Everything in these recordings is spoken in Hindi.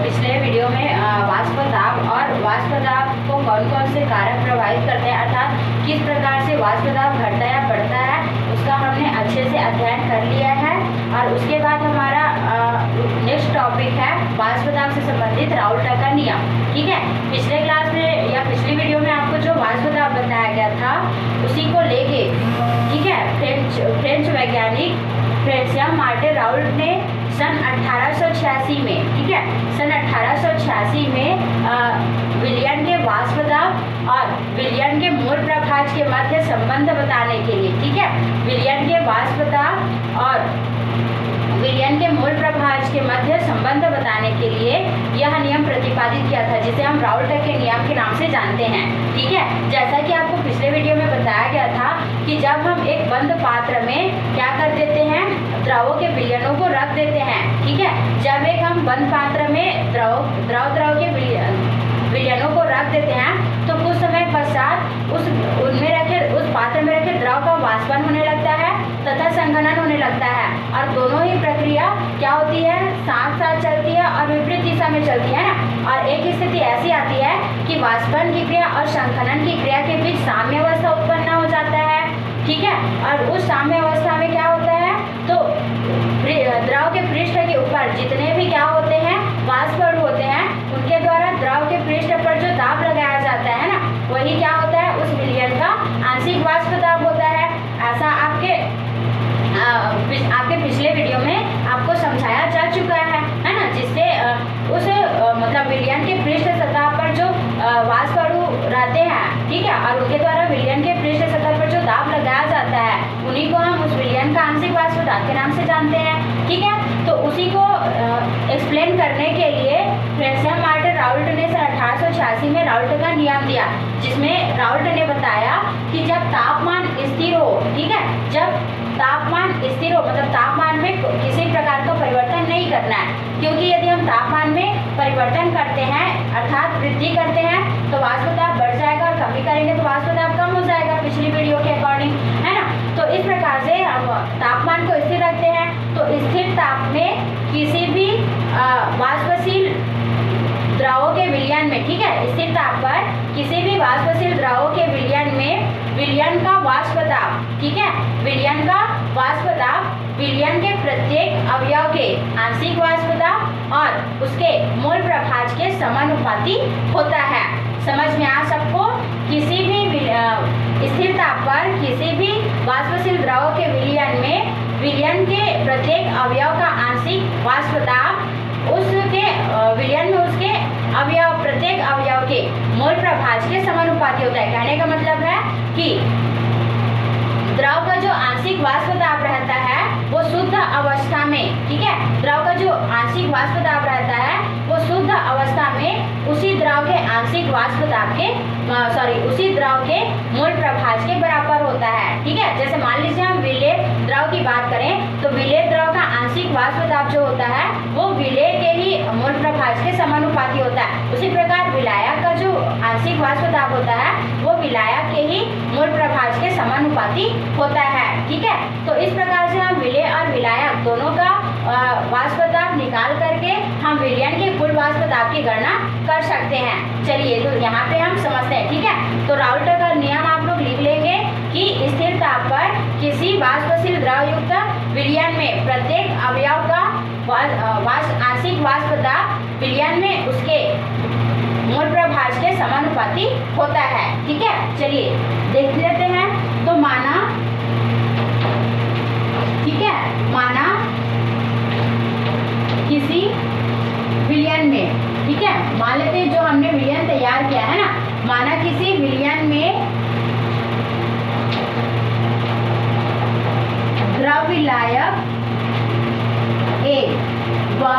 पिछले वीडियो में वाष्प दाब और वाष्प दाब को कौन कौन से कारक प्रभावित करते हैं, अर्थात किस प्रकार से वाष्प दाब घटता या बढ़ता है, उसका हमने अच्छे से अध्ययन कर लिया है। और उसके बाद हमारा नेक्स्ट टॉपिक है वाष्प दाब से संबंधित राउल्ट का नियम। ठीक है, पिछले क्लास में या पिछली वीडियो में आपको जो वाष्प दाब बताया गया था उसी को लेके, ठीक है, फ्रेंच वैज्ञानिक फ्रेंसिया मार्टे राउल्ट ने सन 1886 में, ठीक है, सन 1886 में विलियन के वाष्प दाब और विलियन के मोल प्रभाज के मध्य संबंध बताने के लिए, ठीक है, विलियन के वाष्प दाब और विलियन के मोल प्रभाज के मध्य संबंध बताने के लिए यह नियम प्रतिपादित किया था, जिसे हम राउल्ट के नियम के नाम से जानते हैं। ठीक है, जैसा कि आपको पिछले वीडियो में बताया गया था कि जब हम एक बंद पात्र में क्या कर देते हैं, द्रवों के विलयनों को रख देते हैं। ठीक है, जब एक हम बंद पात्र में द्रव के विलयनों को रख देते हैं तो कुछ समय पश्चात उस पात्र में रखे द्रव का वाष्पन होने लगता है तथा संघनन होने लगता है, और दोनों ही प्रक्रिया क्या होती है, साथ साथ चलती है और विपरीत दिशा में चलती है ना। और एक स्थिति ऐसी आती है कि वाष्पन की क्रिया और संघनन की क्रिया के बीच साम्य अवस्था उत्पन्न हो जाता है। ठीक है, और उस साम्य अवस्था में क्या होता है, तो द्रव के पृष्ठ के ऊपर जितने भी क्या होते हैं, वाष्प अणु होते हैं, उनके द्वारा द्रव के पृष्ठ पर जो दाब लगाया जाता है ना, वही क्या होता है, उस विलयन का आंशिक वाष्प दाब होता है। ऐसा आपके पिछले वीडियो में आपको समझाया जा चुका है ना, जिससे उस मतलब विलयन के पृष्ठ सतह पर जो वाष्प अणु रहते हैं, ठीक है, और उनके द्वारा विलयन के पृष्ठ सतह पर जो दाब लगाया जाता है, उन्हीं को हम उस विलयन का आंशिक वाष्प दाब के नाम से जानते हैं। ठीक है, तो उसी को एक्सप्लेन करने के लिए फ्रेंसिया मार्टे राउल्ट ने सन 1886 में राउल्ट का नियम दिया, जिसमें राउल्ट ने बताया कि जब तापमान स्थिर हो, ठीक है, जब तापमान स्थिर हो मतलब तापमान में किसी प्रकार का परिवर्तन नहीं करना है, क्योंकि यदि हम तापमान में परिवर्तन करते हैं अर्थात वृद्धि करते हैं तो वाष्प दाब बढ़ जाएगा, और कमी करेंगे तो वाष्प दाब कम हो जाएगा पिछली वीडियो के अकॉर्डिंग, है ना। तो इस प्रकार से हम तापमान को स्थिर रखते हैं, तो स्थिर ताप में किसी भी वाष्पशील द्रवों के विलयन में, ठीक है, स्थिर ताप पर किसी भी वाष्पशील द्रवों के विलयन में विलयन का वाष्प दाब, ठीक है, विलयन का वाष्प दाब विलयन के प्रत्येक अवयव के आंशिक वाष्प दाब और उसके मोल प्रभाज के समानुपाती होता है। समझ में आ सबको, किसी भी स्थिर ताप पर किसी भी वाष्पशील द्रव के विलयन में विलयन के प्रत्येक अवयव का आंशिक वाष्प दाब उसके विलयन में उसके अवयव प्रत्येक अवयव के मोल प्रभाज के समानुपाती होता है। कहने का मतलब है कि द्रव का जो आंशिक वाष्प दाब रहता है वो शुद्ध अवस्था में, ठीक है, द्रव का जो आंशिक वाष्प दाब रहता है वो शुद्ध अवस्था में उसी द्रव के आंशिक वाष्प दाब के उसी द्रव के मोल प्रभाज के बराबर होता है। ठीक है, जैसे मान लीजिए हम विलेय द्रव की बात करें तो विलेय द्रव का आंशिक वाष्प दाब जो होता है वो विलेय के ही मोल प्रभाज के समानुपाती होता है। उसी प्रकार विलायक का जो आंशिक वाष्प दाब होता है वो विलायक के ही मोल प्रभाज के समानुपाती होता है। ठीक है, तो इस प्रकार से हम विलेय और विलायक दोनों का वाष्प दाब निकाल करके हम विलयन के कुल वाष्प दाब की गणना कर सकते हैं। चलिए, तो यहाँ पे हम समझते हैं। ठीक है, तो राउल्ट का नियम आप लोग लिख लेंगे कि स्थिर ताप पर किसी वाष्पशील द्रव युक्त विलयन में प्रत्येक अवयव का आंशिक वाष्प दाब विलयन में उसके मोल प्रभाज के समानुपाती होता है। ठीक है, चलिए देख लेते हैं। तो माना, ठीक है, माना किसी विलयन में, ठीक है, मान लेते हैं जो हमने विलयन तैयार किया है ना, माना किसी विलयन में द्रव विलायक ए व,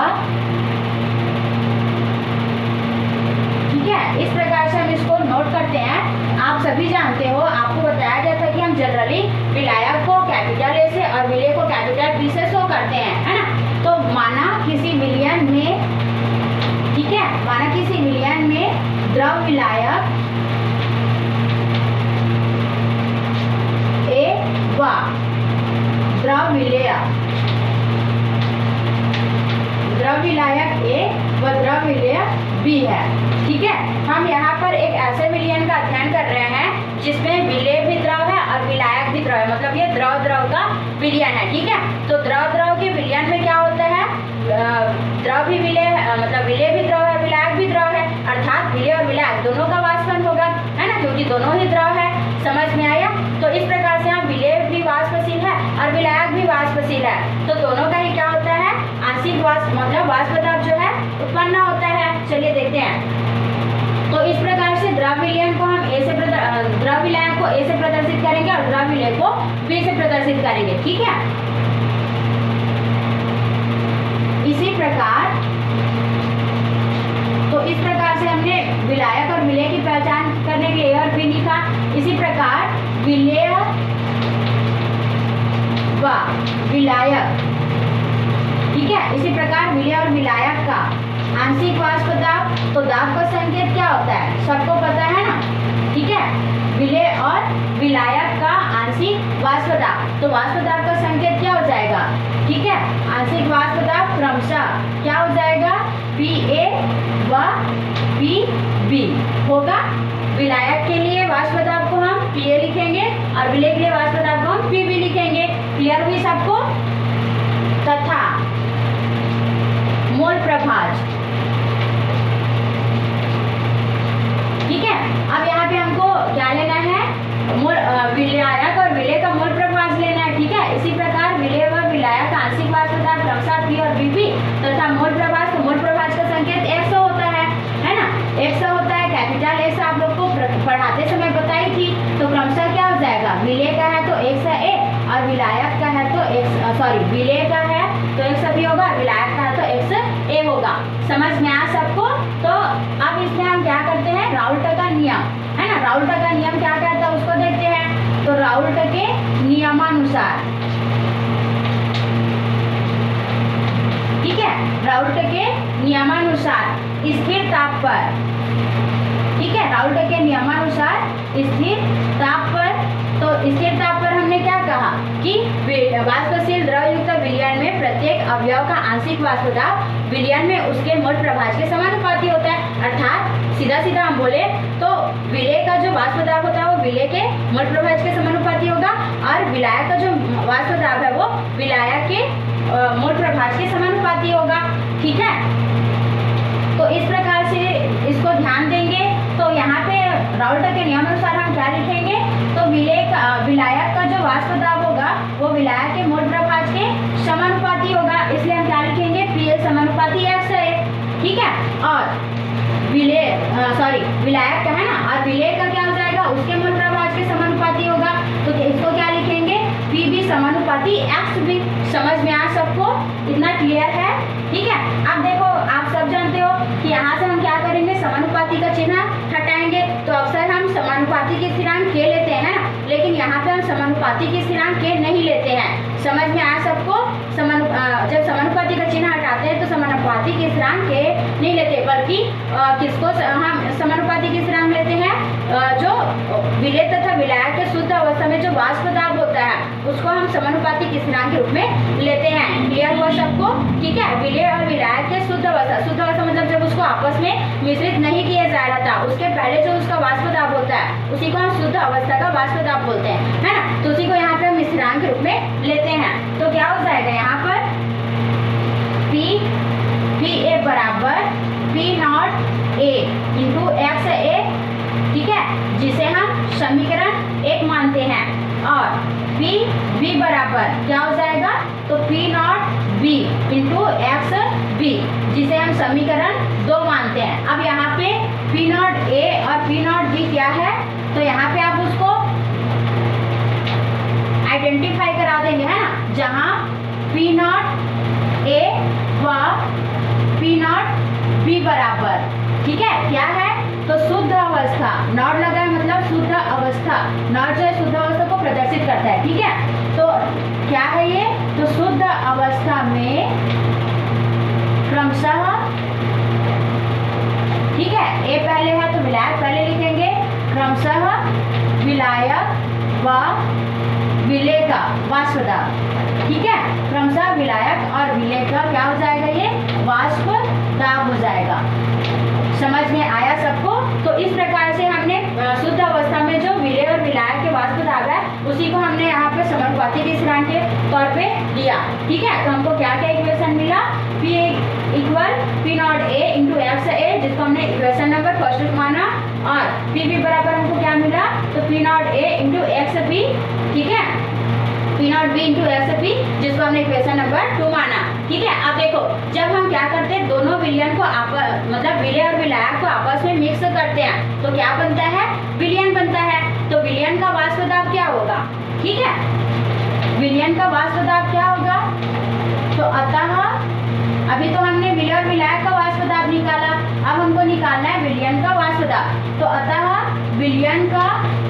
ठीक है, इस प्रकार से हम इसको नोट करते हैं। आप सभी जानते हो, आपको बताया गया था कि हम जनरली विलायक को कैपिटल ए से और विलेय को कैपिटल बी से शो करते हैं, है ना। तो माना किसी विलयन में, ठीक है, माना किसी विलयन में द्रव विलायक ए व द्रव विलायक ए व द्रव विलय भी है। ठीक है, हम यहाँ पर एक ऐसे विलयन का अध्ययन कर रहे हैं जिसमें विलय भी द्रव है और विलायक भी द्रव है, मतलब ये द्रव द्रव का विलयन है। ठीक है, तो द्रव द्रव के विलयन में क्या होता है, द्रव भी विलय है, मतलब विलय भी द्रव है, विलायक भी द्रव है, अर्थात विलय और विलायक दोनों का वाष्पन होगा, है ना, क्योंकि दोनों ही द्रव है। समझ में आया? तो इस प्रकार से यहाँ विलय भी वाष्पशील है और विलायक भी वाष्पशील है, तो दोनों का ही क्या होता है, आंशिक वाष्प, मतलब वाष्प दाब जो है उत्पन्न होता है। चलिए देखते हैं। तो इस प्रकार से द्रव विलयन को हम द्रव विलायक को ए से प्रदर्शित करेंगे और द्रव विलय को बी से प्रदर्शित करेंगे। ठीक है, इसी प्रकार, तो इस प्रकार से हमने विलायक और विलय की पहचान करने के लिए ए और बी लिखा। इसी प्रकार विलय व विलायक, ठीक है, इसी प्रकार विलय और विलायक का आंशिक वाष्प दाब, तो दाब का संकेत क्या होता है, सबको पता है ना। ठीक है, विलय और विलायक का आंशिक वाष्प दाब, तो वाष्प दाब का संकेत क्या हो जाएगा, ठीक है, आंशिक वाष्प दाब क्रमशः क्या हो जाएगा, PA व PB होगा। विलायक के लिए वाष्प दाब को हम PA लिखेंगे और विलय के लिए वाष्प दाब को हम PB लिखेंगे। क्लियर हुई सबको? तथा मोल प्रभाज, ठीक है, अब यहाँ पे हमको क्या लेना है, विलायक और विलय का मोल प्रभाज लेना है। ठीक है, इसी प्रकार विलय व विलायक आंशिक वाष्प दाब क्रमशः P और BB तथा मोल प्रभाज, तो मोल प्रभाज का संकेत 100 होता है ना, 100 होता है, कैपिटल एक्स आप लोग को पढ़ाते समय बताई थी। तो क्रमशः क्या हो जाएगा, विलय का है तो 100A और विलायक का है तो विलय का है तो 100B होगा, विलायक का है तो 100A होगा। समझ में आया सबको? तो अब इसमें हम क्या करते हैं, राउल्ट का नियम, है ना, राउल्ट का नियम क्या कहता है उसको देखते हैं। तो राउल्ट के नियमानुसार, ठीक है, राउल्ट के नियमानुसार स्थिर ताप पर, ठीक है, राउल्ट के नियमानुसार स्थिर ताप पर, तो स्थिर ताप पर हमने क्या कहा कि वाष्पशील द्रव युक्त विलयन में प्रत्येक अवयव का आंशिक वाष्प दाब विलयन में उसके मोल प्रभाज के समानुपाती होता है। अर्थात सीधा सीधा हम बोले तो विलय का जो वाष्प दाब होता है वो विलय के मोल प्रभाज के समानुपाती होगा और विलायक का जो वाष्प दाब है वो विलायक के मोल प्रभाज के समानुपाती होगा। ठीक है, तो इस प्रकार से इसको ध्यान देंगे। तो यहाँ पे राउल्ट के नियमानुसार हम क्या लिखेंगे, तो विलायक का जो वाष्प दाब होगा वो विलायक के मोल प्रभाज के समानुपाती होगा, इसलिए हम क्या लिखेंगे, PL समानुपाती x है। ठीक है, और विलायक का है ना, और विलय का क्या हो जाएगा, उसके मोल प्रभाज के समानुपाती होगा, तो इसको क्या लिखेंगे, PB समानुपाती XB। समझ में आ सबको? इतना क्लियर है? ठीक है, अब देखो आप सब जानते हो कि यहाँ से हम क्या करेंगे, समानुपाती का चिन्ह हटाएंगे। तो अक्सर हम समानुपाती के स्थिरांक K लेते हैं ना, लेकिन यहाँ पे हम समानुपाती के स्थिरांक K नहीं लेते हैं। समझ में आया सबको? जब समानुपाती का चिन्ह हटाते हैं तो समानुपाती के स्थिरांक K नहीं लेते, बल्कि किसको हम समानुपाती के स्थिरांक लेते हैं, जो विलय तथा विलायक के शुद्ध अवस्था में जो वाष्प दाब होता है उसको हम समानुपाती के स्थिरांक के रूप में लेते हैं। क्लियर हुआ सबको? ठीक है, विलय और विलायक के शुद्ध अवस्था मतलब जब उसको आपस में मिश्रित नहीं किया जा रहा था, उसके पहले जो उसका वाष्प दाब होता है उसी को हम शुद्ध अवस्था का वाष्प दाब बोलते हैं, है ना, तो उसी को यहाँ पे हम स्थिरांक के रूप में लेते हैं। तो क्या हो जाएगा यहाँ पर, PA बराबर P0A इंटू XA, ठीक है, जिसे हम समीकरण 1 मानते हैं, और PB बराबर क्या हो जाएगा, तो P0B इंटू XB, जिसे हम समीकरण 2 मानते हैं। अब यहाँ पे P0A और P0B क्या है, तो यहाँ पे आप उसको आइडेंटिफाई करा देंगे, है ना, जहाँ P0A व P0B बराबर, ठीक है, क्या है, तो शुद्ध अवस्था, नॉट लगा है मतलब शुद्ध अवस्था, नॉट जो है शुद्ध अवस्था को प्रदर्शित करता है। ठीक है, तो क्या है ये, तो शुद्ध अवस्था में क्रमशः, ठीक है, ए पहले है तो विलायक पहले लिखेंगे, क्रमशः विलायक व विलय का वाष्प दाब, ठीक है, क्रमशः विलायक और विलय का क्या हो जाएगा, ये वाष्प दाब हो जाएगा। समझ में आया सबको? तो इस प्रकार से हमने शुद्ध अवस्था में जो विलेय और विलायक के वाष्प दाब है उसी को हमने यहाँ पे समानुपातिक स्थिरांक के तौर पे दिया। ठीक है, तो हमको क्या क्या इक्वेशन मिला? P equal P not A into x a, जिसको हमने इक्वेशन नंबर फर्स्ट माना, और P बराबर हमको क्या मिला? तो P not A into x B. ठीक है, P not B into x B, जिसको हमने इक्वेशन नंबर 2 माना। ठीक है, अब देखो जब हम क्या करते हैं, दोनों विलयन को मतलब विलेय और विलायक को आपस में मिक्स करते हैं तो क्या बनता है? विलयन बनता है। तो विलयन का वाष्प दाब क्या होगा? ठीक है, विलयन का वाष्प दाब क्या होगा? तो अतः अभी तो हमने विलेय और विलायक का वाष्प दाब निकाला, अब हमको निकालना है विलयन का वाष्प दाब। तो अतः विलयन का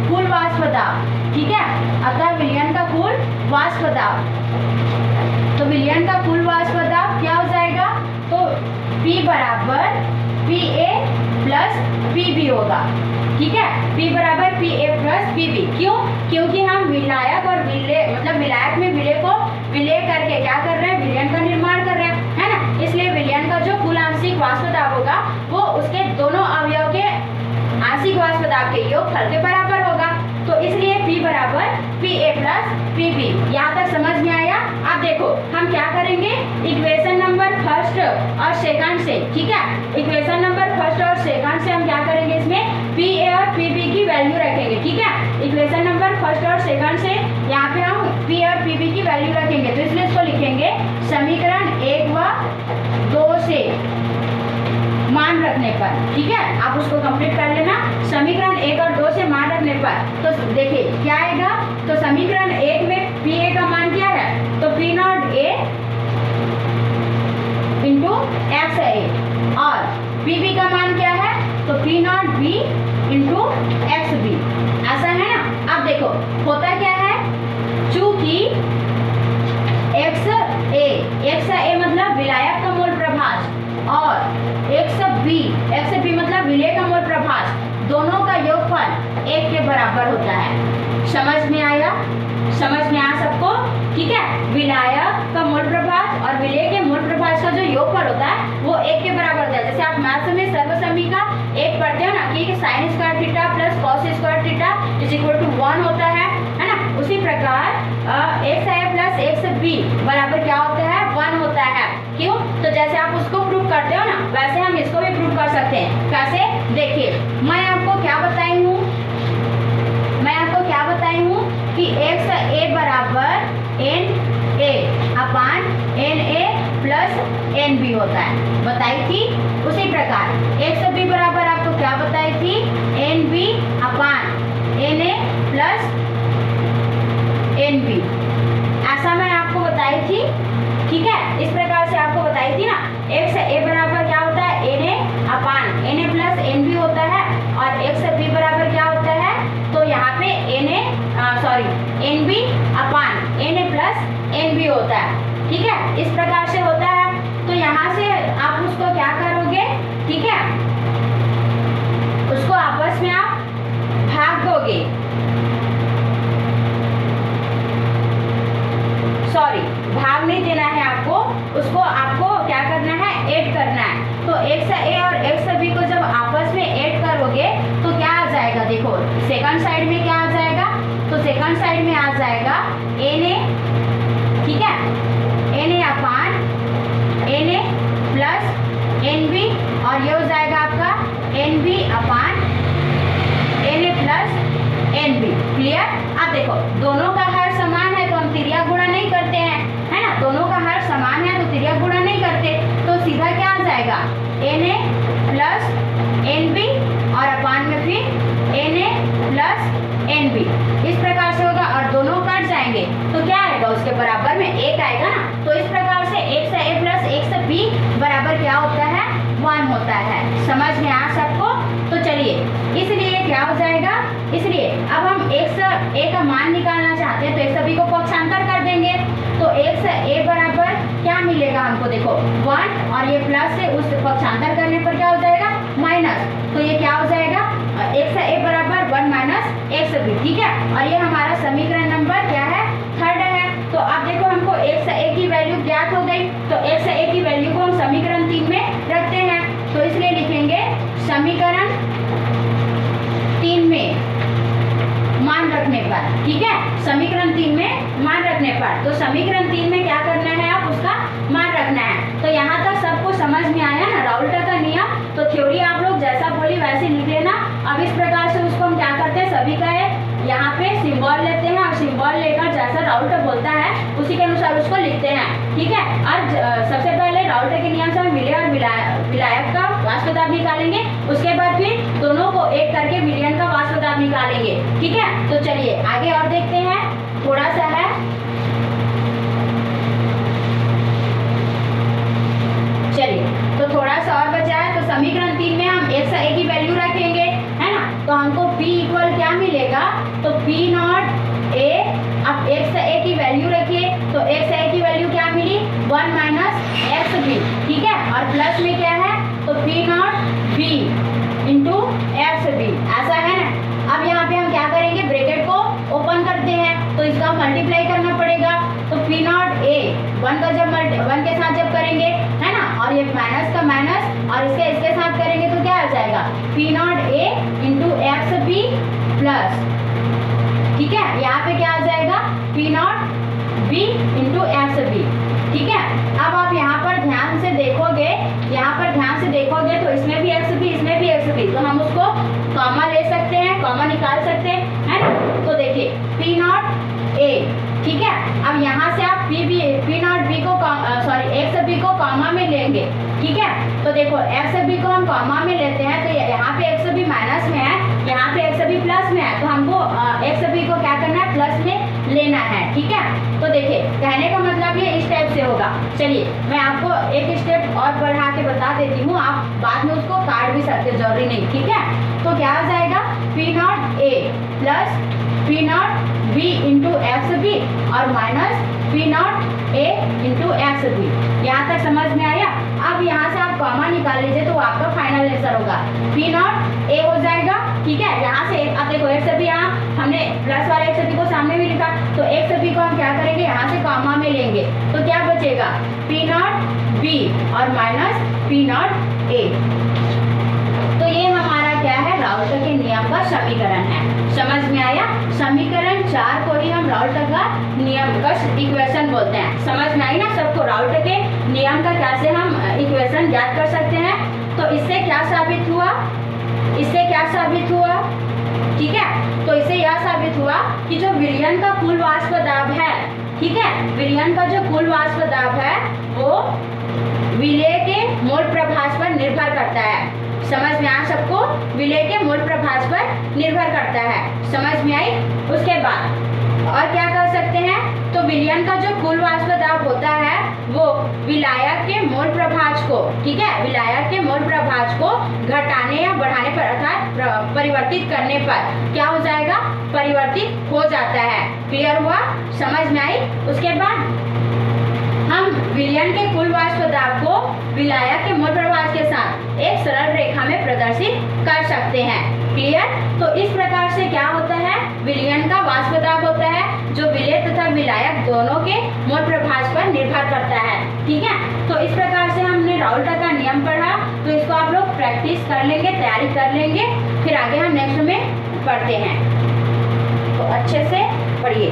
कुल वाष्प दाब, ठीक है, अतः विलयन का कुल वाष्प दाब, तो विलयन का कुल वाष्प दाब क्या हो जाएगा? तो P बराबर PA प्लस PB होगा। ठीक है, P बराबर PA प्लस PB। क्यों? क्योंकि हम विलायक और विलेय मतलब विलायक में विलेय को विलेय करके क्या कर रहे हैं? विलयन का निर्माण कर रहे हैं, है ना। इसलिए विलयन का जो कुल आंशिक वाष्प दाब होगा वो उसके दोनों अवयव के आंशिक वाष्प दाब के योगफल के बराबर होगा। तो इसलिए P बराबर PA प्लस PB। यहाँ तक समझ में आया? अब देखो हम क्या करेंगे, इक्वेशन नंबर फर्स्ट और सेकंड से, ठीक है, इक्वेशन नंबर फर्स्ट और सेकंड से हम क्या करेंगे, इसमें PA और PB की वैल्यू रखेंगे। ठीक है, इक्वेशन नंबर फर्स्ट और सेकंड से यहाँ पे हम PA और PB की वैल्यू रखेंगे, तो इसलिए इसको लिखेंगे समीकरण 1 व 2 से मान रखने पर। ठीक है, आप उसको कंप्लीट कर लेना। समीकरण 1 और 2 से मान रखने पर तो देखिए क्या आएगा। तो समीकरण 1 में PA का मान क्या है? तो P not A into x a, और PB का मान क्या है? तो P not B into x b. ऐसा है ना। अब देखो होता क्या है, चूंकि एक्स ए मतलब विलायक का मोल प्रभाज और एक्स बी मतलब विलेय का मोल प्रभाज, दोनों का योगफल 1 के बराबर होता है। समझ में आया? समझ में आया सबको? ठीक है, विलायक का मोल प्रभाज और विलेय के मोल प्रभाज का जो योगफल होता है वो 1 के बराबर होता है। जैसे आप मैथ्स में सर्वसमी का 1 पढ़ते हो ना कि sine square theta plus cos square theta is equal to 1 होता है ना। उसी प्रकार X A plus X B बराबर क्या होता है? 1 होता है। क्यों? तो जैसे आप उसको प्रूव करते हो ना, वैसे हम इसको भी प्रूव कर सकते हैं। कैसे? देखिए मैं आपको क्या बताई हूँ, कि एक्स ए बराबर N A upon N A plus N B होता है, बताई थी। उसी प्रकार एक्स बी बराबर आपको क्या बताई थी? N B upon N A plus N B, ऐसा मैं आपको बताई थी। ठीक है, इस प्रकार से आपको बताई थी ना। एक्स ए बराबर क्या होता है? N A upon N A plus N B होता है, और एक्स बी बराबर क्या होता है? तो यहाँ पे N B upon N A plus N B होता है। ठीक है, इस प्रकार से होता है। तो यहाँ से आप उसको क्या करोगे? ठीक है, उसको आपस में आप भाग दोगे, भाग नहीं देना है आपको, उसको आपको क्या करना है? ऐड करना है। तो एक्स ए और एक्स बी को जब आपस में ऐड करोगे तो क्या आ जाएगा? देखो सेकंड साइड में क्या आ जाएगा? तो सेकंड साइड में आ जाएगा एन ए, ठीक है, N A upon N A plus N B, और ये हो जाएगा आपका N B upon N A plus N B. Clear? अब देखो दोनों का हर समान है तो हम तिर्यक गुणा नहीं करते हैं, है ना। दोनों का हर समान है तो तिर्यक गुणा नहीं करते, तो सीधा क्या आ जाएगा? N A plus N B और अपान में फिर N A plus N B, इस प्रकार से होगा, और दोनों कट जाएंगे तो क्या आएगा? उसके बराबर में 1 आएगा ना। तो इस प्रकार से x A plus X B बराबर क्या होता है? 1 होता है। समझ में आ सबको? तो चलिए, इसलिए क्या हो जाएगा? इसलिए अब हम एक्स ए का मान निकालना चाहते हैं तो एक्स बी को पक्षांतर कर देंगे। तो एक्स ए बराबर क्या मिलेगा हमको? देखो 1 और ये प्लस से उस पक्षांतर करने पर क्या हो जाएगा? माइनस। तो ये क्या हो जाएगा? एक्स ए बराबर 1 माइनस एक्स बी। ठीक है, और ये हमारा समीकरण नंबर क्या है? 3rd है। तो अब देखो हमको एक्स ए की वैल्यू ज्ञात हो गई, तो एक्स ए की वैल्यू को हम समीकरण 3 में रखते हैं। समीकरण 3 में मान रखने पर, ठीक है, समीकरण 3 में मान रखने पर, तो समीकरण 3 में क्या करना है, आप उसका मान रखना है। तो यहाँ तक सबको समझ में आया ना राउल्टर का नियम। तो थ्योरी आप लोग जैसा बोली वैसे लिख लेना। अब इस प्रकार से उसको हम क्या करते हैं, सभी का यहाँ पे सिंबल लेते हैं और सिंबल लेकर जैसा राउल्टर बोलता है उसी के अनुसार उसको लिखते हैं, ठीक है। और सबसे पहले राउल्टर के नियम से हम विलय और विलायक का वाष्पदाब निकालेंगे, उसके बाद फिर दोनों को एक करके विलयन का वाष्पदाब निकालेंगे, ठीक है। तो चलिए आगे और देखते हैं, थोड़ा सा है, चलिए तो थोड़ा सा और बचा है। तो समीकरण 3 में हम एक से एक की वैल्यू रखेंगे, है ना। तो हमको P इक्वल क्या मिलेगा, तो P नॉट A, अब एक से एक की वैल्यू रखिए, तो एक से एक की वैल्यू क्या मिली, 1 माइनस XB, ठीक है। और प्लस में क्या है, तो P not B into XB, ऐसा है ना। अब यहाँ पे हम क्या करेंगे, ब्रैकेट को ओपन करते हैं, तो इसका मल्टीप्लाई करना पड़ेगा। तो P नॉट A 1 के साथ जब करेंगे, है ना, और ये माइनस का माइनस और इसके साथ करेंगे तो क्या आ जाएगा, P not A into XB plus, ठीक है, यहाँ पे क्या आ जाएगा, P not B into XB, ठीक है। अब आप यहाँ पर ध्यान से देखोगे, तो इसमें भी XB, इसमें भी XB, तो हम उसको कॉमा ले सकते हैं, कॉमा निकाल सकते हैं, है ना। तो देखिए P नॉट A, ठीक है। अब यहाँ से आप P नॉट B को XB को कॉमा में लेंगे, ठीक है। तो देखो XB को हम कॉमा में लेते हैं, तो यहाँ पे XB माइनस में है, यहाँ पे XB प्लस में है, तो हमको XB को क्या करना है, प्लस में लेना है, ठीक है। तो देखिए कहने का मतलब ये इस टाइप से होगा। चलिए मैं आपको एक स्टेप और बढ़ा के बता देती हूँ, आप बाद में उसको काट भी सकते, जरूरी नहीं, ठीक है। तो क्या आ जाएगा, P not A plus P not B into XB और minus P not A into XB। यहाँ तक समझ में आया। अब यहाँ से आप कॉमा निकाल लीजिए तो आपका फाइनल आंसर होगा P नॉट A हो जाएगा, ठीक है। यहाँ से अब देखो XB, यहाँ हमने प्लस वाले XB को सामने भी लिखा, तो XB को हम क्या करेंगे, यहाँ से कॉमा में लेंगे, तो क्या बचेगा, P नॉट B और माइनस P नॉट A। तो ये हमारा क्या है, राउल्टर के नियम का समीकरण है। समझ में आया। समीकरण 4 को ही हम राउल्टर का नियम का इक्वेशन बोलते हैं। समझ में आई ना सबको, राउल्टर के नियम का कैसे हम इक्वेशन ज्ञात कर सकते हैं। तो इससे क्या साबित हुआ, ठीक है। तो इससे यह साबित हुआ कि जो विलयन का कुल वाष्प दाब है, ठीक है, विलयन का जो कुल वाष्प दाब है वो विलय के मोल प्रभास पर निर्भर करता है। समझ में आया सबको, विलय के मोल प्रभास पर निर्भर करता है। समझ में आई। उसके बाद और क्या कर सकते हैं, तो विलयन का जो कुल वाष्प दाब होता है वो विलायक के मोल प्रभाज को, ठीक है, विलायक के मोल प्रभाज को घटाने या बढ़ाने पर अर्थात परिवर्तित करने पर क्या हो जाएगा, परिवर्तित हो जाता है। क्लियर हुआ, समझ में आई। उसके बाद हम विलयन के कुल वाष्प दाब को विलायक के मोल प्रभाज के साथ एक सरल रेखा में प्रदर्शित कर सकते हैं। क्लियर। तो इस प्रकार से क्या होता है, विलयन का वाष्प दाब होता है जो विलय तथा विलायक दोनों के मोल प्रभाज पर निर्भर करता है। ठीक है। तो इस प्रकार से हमने राउल्टर का नियम पढ़ा, तो इसको आप लोग प्रैक्टिस कर लेंगे, तैयारी कर लेंगे, फिर आगे हम नेक्स्ट में पढ़ते हैं। तो अच्छे से पढ़िए।